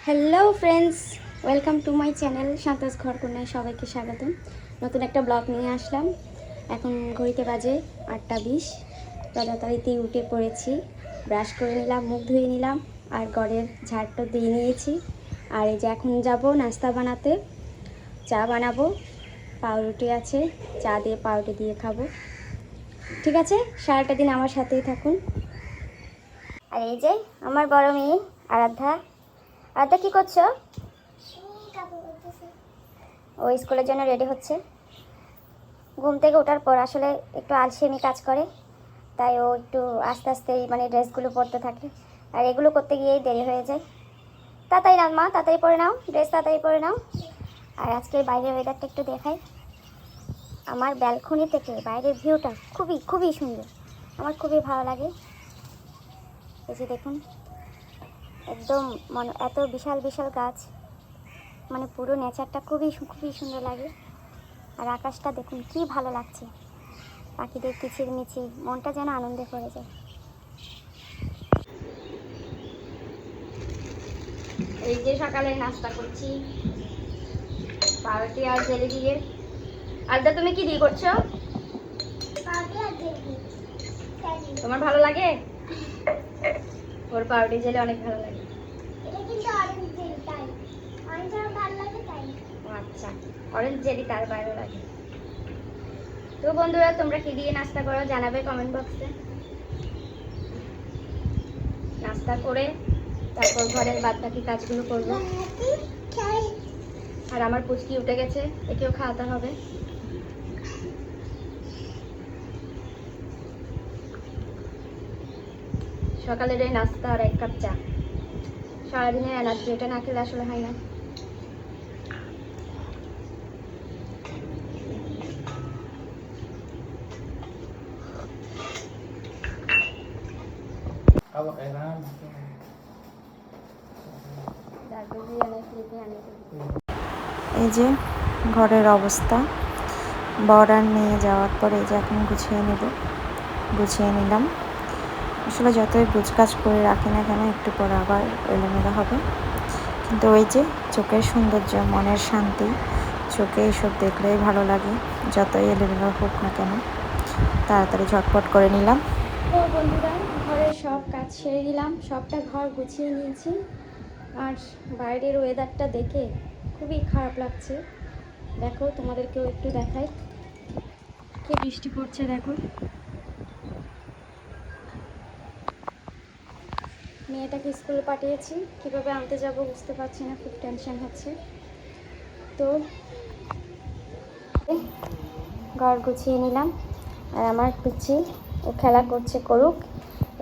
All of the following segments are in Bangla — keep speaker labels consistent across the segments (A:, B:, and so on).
A: Hello friends, welcome to my channel সাঁতাস ঘরকন্যায় সবাইকে স্বাগতম। নতুন একটা ব্লগ নিয়ে আসলাম। এখন ঘড়িতে বাজে 8:20। তাড়াতাড়িতেই উঠে পড়েছি, ব্রাশ করে নিলাম, মুখ ধুয়ে নিলাম আর ঘরের ঝাড়টা দিয়ে নিয়েছি। আর এই যে এখন যাব নাস্তা বানাতে। চা বানাবো, পাউরুটি আছে, চা দিয়ে পাউরুটি দিয়ে খাবো। ঠিক আছে, সারাটা দিন আমার সাথেই থাকুন। আর এই যে আমার বড় মেয়ে আরাধ্যা। আরাধ্যা কি করছো? ও স্কুলের জন্য রেডি হচ্ছে। ঘুম থেকে ওঠার পর আসলে একটু আলসেমি কাজ করে, তাই ও একটু আস্তে আস্তেই মানে ড্রেসগুলো পরতে থাকে, আর এগুলো করতে গিয়েই দেরি হয়ে যায়। তাড়াতাড়ি নাও মা, তাড়াতাড়ি পরে নাও, ড্রেস তাড়াতাড়ি পরে নাও। আর আজকে বাইরের ওয়েদারটা একটু দেখাই। আমার ব্যালকনি থেকে বাইরের ভিউটা খুবই খুবই সুন্দর, আমার খুবই ভালো লাগে। এই যে দেখুন, একদম এত বিশাল বিশাল গাছ, মানে পুরো নেচারটা খুবই খুবই সুন্দর লাগে। আর আকাশটা দেখুন কি ভালো লাগছে, পাখিদের কিচিরমিচির, মনটা যেন আনন্দে ভরে যায়। এই যে সকালে নাস্তা করছি পাউরুটি আর জেলি দিয়ে। আলদা তুমি কি দিয়ে করছো? তোমার ভালো লাগে? ওর পাউরুটি জেলি অনেক ভালো লাগে। আচ্ছা, অরেঞ্জ জেলি তার ভালো লাগে। তো বন্ধুরা, তোমরা কি দিয়ে নাস্তা করো জানাবে কমেন্ট বক্সে। নাস্তা করে তারপর ঘরের বাদবাকি কাজগুলো করব। আর আমার পুচকি উঠে গেছে, একেও খাওয়াতে হবে। সকালের এই নাস্তা আর 1 কাপ চা, সারাদিনের এনার্জি, এটা না খেলে আসলে হয় না।
B: এই যে ঘরের অবস্থা, বর্ডার নিয়ে যাওয়ার পরে এই যে এখন গুছিয়ে নিলাম। আসলে যতই গুছগাছ করে রাখি না কেন, একটু পরে আবার এলোমেলো হবে। কিন্তু ওই যে চোখের সৌন্দর্য, মনের শান্তি, চোখে এসব দেখলেই ভালো লাগে। যতই এলোমেলো হোক না কেন, তাড়াতাড়ি ঝটপট করে নিলাম।
A: তো বন্ধুরা, ঘরের সব কাজ সেরে দিলাম, সবটা ঘর গুছিয়ে নিয়েছি। আর বাইরের ওয়েদারটা দেখে খুবই খারাপ লাগছে। দেখো, তোমাদেরকেও একটু দেখাই, কি বৃষ্টি পড়ছে দেখো। মেয়েটাকে স্কুলে পাঠিয়েছি, কীভাবে আনতে যাব বুঝতে পারছি না, খুব টেনশন হচ্ছে। তো ঘর গুছিয়ে নিলাম। আর আমার পিচ্ছি ও খেলা করছে, করুক।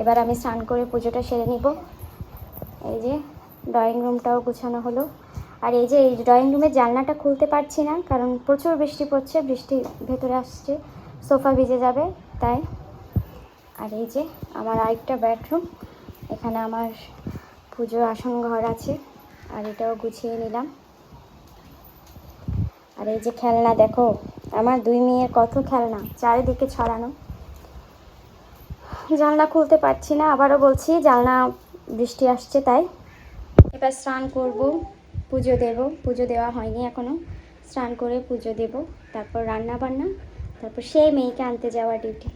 A: এবার আমি স্নান করে পুজোটা সেরে নিব। এই যে ড্রয়িং রুমটাও গুছানো হলো। আর এই যে এই ড্রয়িং রুমের জানলাটা খুলতে পারছি না, কারণ প্রচুর বৃষ্টি পড়ছে, বৃষ্টি ভেতরে আসছে, সোফা ভিজে যাবে তাই। আর এই যে আমার আরেকটা বেডরুম, এখানে আমার পুজোর আসন ঘর আছে, আর এটাও গুছিয়ে নিলাম। আর এই যে খেলনা দেখো, আমার 2 মেয়ের কত খেলনা চারিদিকে ছড়ানো। জানলা খুলতে পারছি না, আবারও বলছি, জানলা বৃষ্টি আসছে তাই। এবার স্নান করব, পুজো দেব। পুজো দেওয়া হয়নি এখনও, স্নান করে পুজো দেব, তারপর রান্না বান্না, তারপর সেই মেয়েকে আনতে যাওয়া ডিউটি।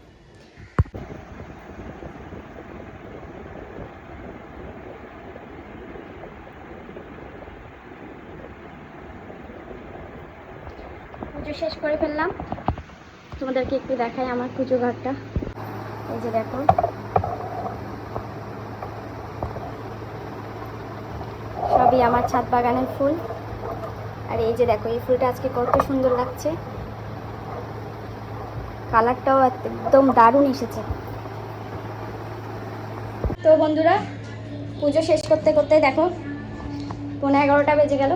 A: পুজো শেষ করে ফেললাম, তোমাদেরকে একটু দেখাই আমার পুজো ঘরটা। এই যে দেখো, সবই আমার ছাদ বাগানের ফুল। আর এই যে দেখো, এই ফুলটা আজকে কত সুন্দর লাগছে, কালারটাও একদম দারুণ এসেছে। তো বন্ধুরা, পুজো শেষ করতে করতে দেখো 11:15 বেজে গেল।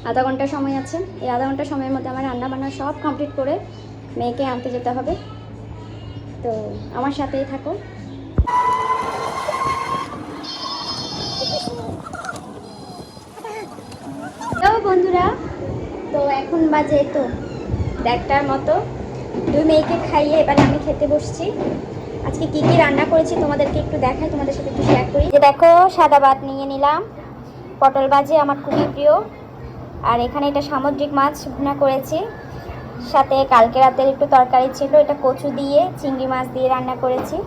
A: আধা ঘন্টা সময় আছে, এই আধা ঘন্টা সময়ের মধ্যে আমার রান্না বান্না সব কমপ্লিট করে মেয়েকে আনতে যেতে হবে। তো আমার সাথেই থাকো। তো বন্ধুরা, তো এখন বাজে তো 1টার মতো। 2 মেয়েকে খাইয়ে এবারে আমি খেতে বসছি। আজকে কি রান্না করেছি তোমাদেরকে একটু দেখাই, তোমাদের সাথে একটু শেয়ার করি। যে দেখো, সাদা ভাত নিয়ে নিলাম, পটল ভাজি আমার খুবই প্রিয়। আর এখানে এটা সামুদ্রিক মাছ ভুনা করেছি, সাথে কালকে রাতের একটু তরকারি ছিল, এটা কচু দিয়ে চিংড়ি মাছ দিয়ে রান্না করেছি।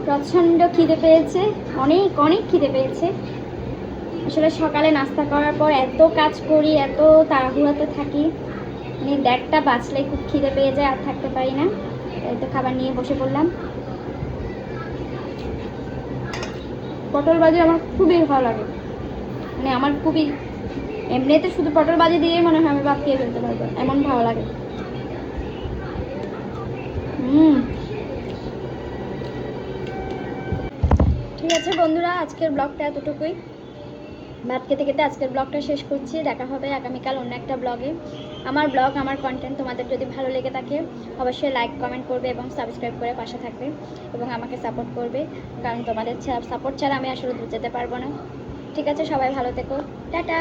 A: প্রচণ্ড খিদে পেয়েছে, অনেক অনেক খিদে পেয়েছে। আসলে সকালে নাস্তা করার পর এত কাজ করি, এত তাড়াহুড়াতে থাকি, মানে 1:30 বাজলেই খুব খিদে পেয়ে যায়, আর থাকতে পারি না। তাই তো খাবার নিয়ে বসে পড়লাম। পটল ভাজি আমার খুবই ভালো লাগে, মানে আমার খুবই, এমনিতে শুধু পটল ভাজি দিয়ে মনে হয় আমি ভাত খেয়ে ফেলতে পারবো, এমন ভালো লাগে। ঠিক আছে বন্ধুরা, আজকের ব্লগটা এতটুকুই। ভাত খেতে খেতে আজকের ব্লগটা শেষ করছি। দেখা হবে আগামীকাল অন্য একটা ব্লগে। আমার ব্লগ, আমার কন্টেন্ট তোমাদের যদি ভালো লেগে থাকে অবশ্যই লাইক কমেন্ট করবে এবং সাবস্ক্রাইব করে পাশে থাকবে এবং আমাকে সাপোর্ট করবে, কারণ তোমাদের সাপোর্ট ছাড়া আমি আসলে দূর যেতে পারবো না। ঠিক আছে, সবাই ভালো থেকো, টাটা।